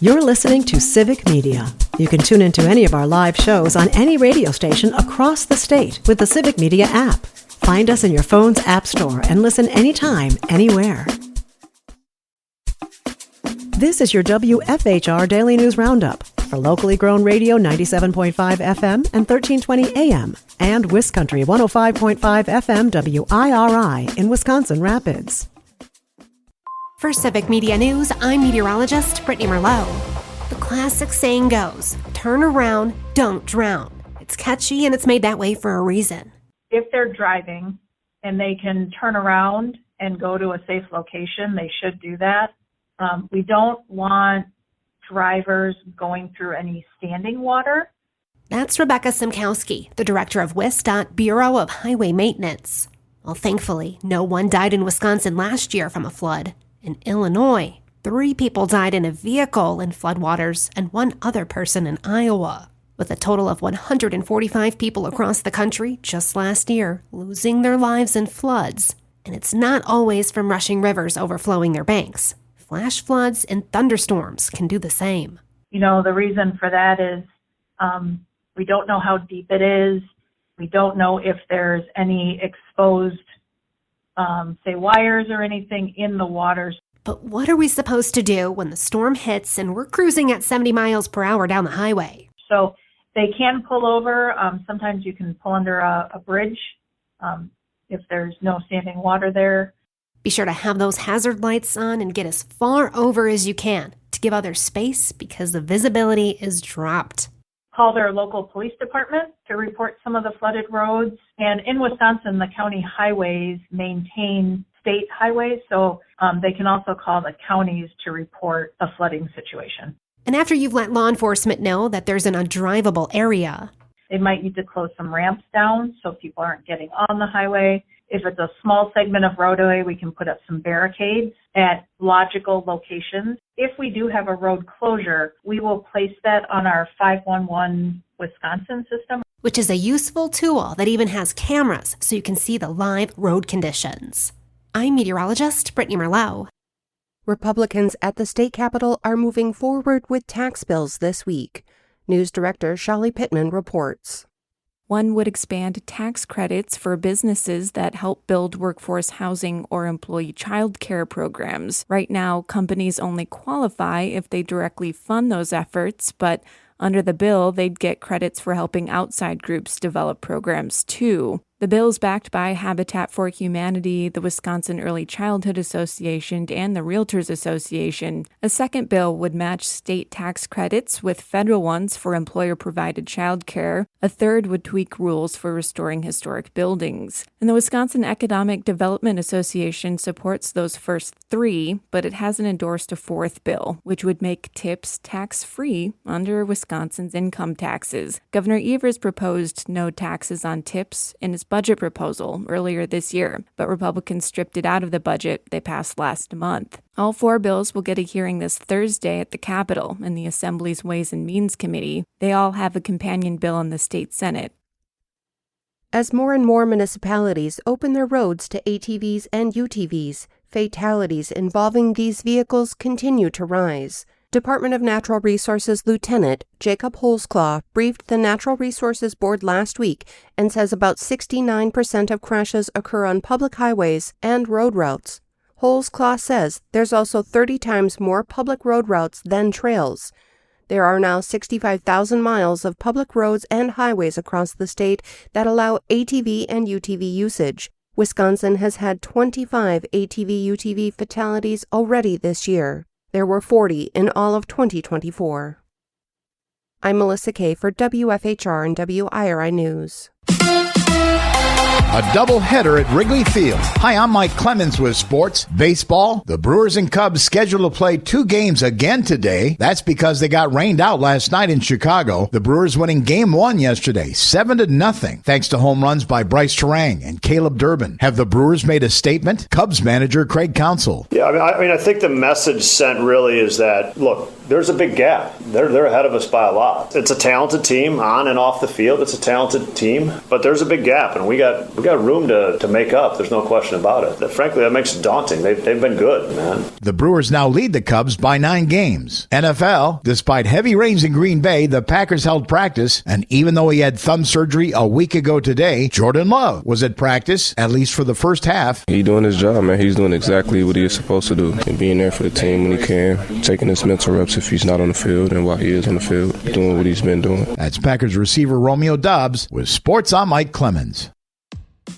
You're listening to Civic Media. You can tune into any of our live shows on any radio station across the state with the Civic Media app. Find us in your phone's app store and listen anytime, anywhere. This is your WFHR Daily News Roundup for locally grown radio 97.5 FM and 1320 AM and WisCountry 105.5 FM WIRI in Wisconsin Rapids. For Civic Media News, I'm meteorologist Brittany Merlot. The classic saying goes, turn around, don't drown. It's catchy and it's made that way for a reason. If they're driving and they can turn around and go to a safe location, they should do that. We don't want drivers going through any standing water. That's Rebecca Simkowski, the director of WisDOT Bureau of Highway Maintenance. Well, thankfully, no one died in Wisconsin last year from a flood. In Illinois, 3 people died in a vehicle in floodwaters and 1 other person in Iowa, with a total of 145 people across the country just last year losing their lives in floods. And it's not always from rushing rivers overflowing their banks. Flash floods and thunderstorms can do the same. You know, the reason for that is we don't know how deep it is. We don't know if there's any exposed say wires or anything in the waters. But what are we supposed to do when the storm hits and we're cruising at 70 miles per hour down the highway? So they can pull over. Sometimes you can pull under a bridge if there's no standing water there. Be sure to have those hazard lights on and get as far over as you can to give others space because the visibility is dropped. Call their local police department to report some of the flooded roads. And in Wisconsin, the county highways maintain state highways, so they can also call the counties to report a flooding situation. And after you've let law enforcement know that there's an undrivable area, they might need to close some ramps down so people aren't getting on the highway. If it's a small segment of roadway, we can put up some barricades at logical locations. If we do have a road closure, we will place that on our 511 Wisconsin system, which is a useful tool that even has cameras so you can see the live road conditions. I'm meteorologist Brittany Merlot. Republicans at the state capitol are moving forward with tax bills this week. News Director Shali Pittman reports. One would expand tax credits for businesses that help build workforce housing or employee child care programs. Right now, companies only qualify if they directly fund those efforts, but under the bill, they'd get credits for helping outside groups develop programs too. The bill is backed by Habitat for Humanity, the Wisconsin Early Childhood Association, and the Realtors Association. A second bill would match state tax credits with federal ones for employer-provided child care. A third would tweak rules for restoring historic buildings. And the Wisconsin Economic Development Association supports those first 3, but it hasn't endorsed a 4th bill, which would make tips tax-free under Wisconsin's income taxes. Governor Evers proposed no taxes on tips in his budget proposal earlier this year, but Republicans stripped it out of the budget they passed last month. All 4 bills will get a hearing this Thursday at the Capitol in the Assembly's Ways and Means Committee. They all have a companion bill in the state Senate. As more and more municipalities open their roads to ATVs and UTVs, fatalities involving these vehicles continue to rise. Department of Natural Resources Lieutenant Jacob Holzclaw briefed the Natural Resources Board last week and says about 69% of crashes occur on public highways and road routes. Holzclaw says there's also 30 times more public road routes than trails. There are now 65,000 miles of public roads and highways across the state that allow ATV and UTV usage. Wisconsin has had 25 ATV-UTV fatalities already this year. There were 40 in all of 2024. I'm Melissa Kay for WFHR and WIRI News. A doubleheader at Wrigley Field. Hi, I'm Mike Clemens with sports. Baseball, the Brewers and Cubs scheduled to play 2 games again today. That's because they got rained out last night in Chicago. The Brewers winning Game 1 yesterday, 7-0, thanks to home runs by Bryce Terang and Caleb Durbin. Have the Brewers made a statement? Cubs manager Craig Counsell. Yeah, I mean, I think the message sent really is that, look, there's a big gap. They're ahead of us by a lot. It's a talented team on and off the field. It's a talented team, but there's a big gap, and we got room to make up. There's no question about it. Frankly, that makes it daunting. They've been good, man. The Brewers now lead the Cubs by 9 games. NFL, despite heavy rains in Green Bay, the Packers held practice, and even though he had thumb surgery a week ago today, Jordan Love was at practice, at least for the first half. He's doing his job, man. He's doing exactly what he is supposed to do, and being there for the team when he can, taking his mental reps if he's not on the field, and while he is on the field, doing what he's been doing. That's Packers receiver Romeo Doubs with Sports. I'm Mike Clemens.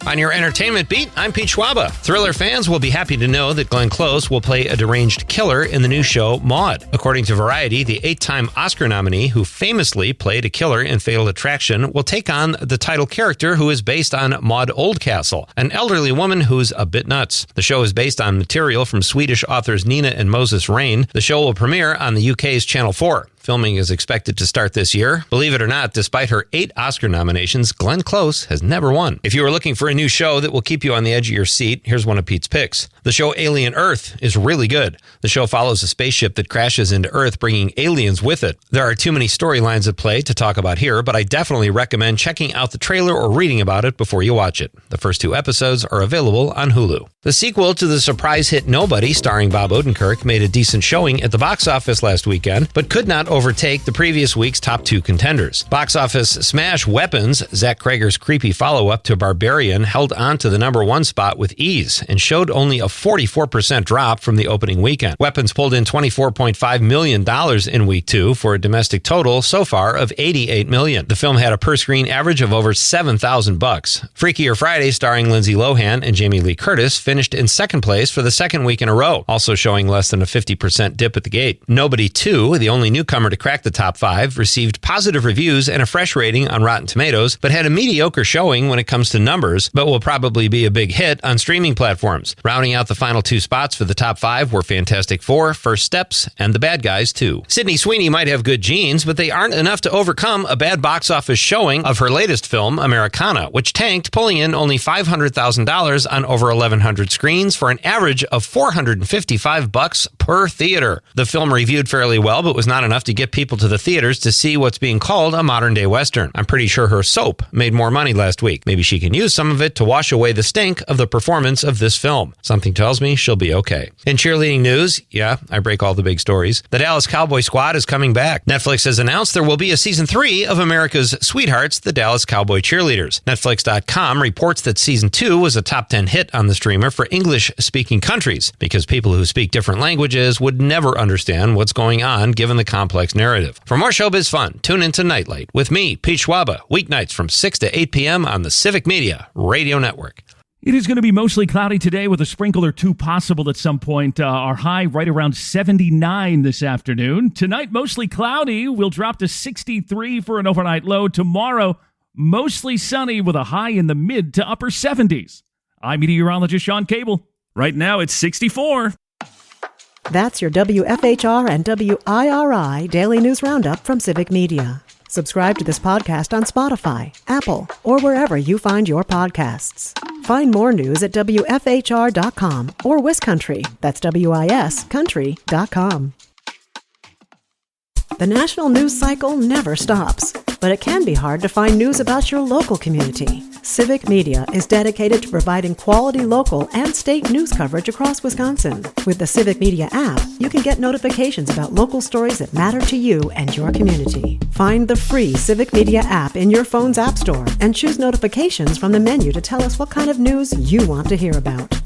On your entertainment beat, I'm Pete Schwaba. Thriller fans will be happy to know that Glenn Close will play a deranged killer in the new show Maude. According to Variety, the 8-time Oscar nominee who famously played a killer in Fatal Attraction will take on the title character who is based on Maud Oldcastle, an elderly woman who's a bit nuts. The show is based on material from Swedish authors Nina and Moses Rain. The show will premiere on the UK's Channel 4. Filming is expected to start this year. Believe it or not, despite her 8 Oscar nominations, Glenn Close has never won. If you are looking for a new show that will keep you on the edge of your seat, here's one of Pete's picks. The show Alien Earth is really good. The show follows a spaceship that crashes into Earth, bringing aliens with it. There are too many storylines at play to talk about here, but I definitely recommend checking out the trailer or reading about it before you watch it. The first 2 episodes are available on Hulu. The sequel to the surprise hit Nobody, starring Bob Odenkirk, made a decent showing at the box office last weekend, but could not overtake the previous week's top 2 contenders. Box office smash Weapons, Zach Cregger's creepy follow-up to Barbarian, held on to the number 1 spot with ease and showed only a 44% drop from the opening weekend. Weapons pulled in $24.5 million in week 2 for a domestic total so far of $88 million. The film had a per-screen average of over $7,000. Freakier Friday, starring Lindsay Lohan and Jamie Lee Curtis, finished in second place for the second week in a row, also showing less than a 50% dip at the gate. Nobody 2, the only newcomer to crack the top 5, received positive reviews and a fresh rating on Rotten Tomatoes, but had a mediocre showing when it comes to numbers, but will probably be a big hit on streaming platforms. Rounding out the final 2 spots for the top 5 were Fantastic Four, First Steps, and The Bad Guys 2. Sydney Sweeney might have good genes, but they aren't enough to overcome a bad box office showing of her latest film, Americana, which tanked, pulling in only $500,000 on over 1,100 screens for an average of $455 per theater. The film reviewed fairly well, but was not enough to get people to the theaters to see what's being called a modern-day Western. I'm pretty sure her soap made more money last week. Maybe she can use some of it to wash away the stink of the performance of this film. Something tells me she'll be okay. In cheerleading news, yeah, I break all the big stories, the Dallas Cowboy squad is coming back. Netflix has announced there will be a season 3 of America's Sweethearts, the Dallas Cowboy Cheerleaders. Netflix.com reports that season 2 was a top 10 hit on the streamer for English-speaking countries, because people who speak different languages would never understand what's going on given the complex narrative. For more showbiz fun, tune into Nightlight with me, Pete Schwaba, weeknights from 6 to 8 p.m. on the Civic Media Radio Network. It is going to be mostly cloudy today with a sprinkle or 2 possible at some point. Our high right around 79 this afternoon. Tonight, mostly cloudy. We'll drop to 63 for an overnight low. Tomorrow, mostly sunny with a high in the mid to upper 70s. I'm meteorologist Sean Cable. Right now, it's 64. That's your WFHR and WIRI Daily News Roundup from Civic Media. Subscribe to this podcast on Spotify, Apple, or wherever you find your podcasts. Find more news at WFHR.com or WisCountry, that's WIS Country.com. The national news cycle never stops, but it can be hard to find news about your local community. Civic Media is dedicated to providing quality local and state news coverage across Wisconsin. With the Civic Media app, you can get notifications about local stories that matter to you and your community. Find the free Civic Media app in your phone's app store and choose notifications from the menu to tell us what kind of news you want to hear about.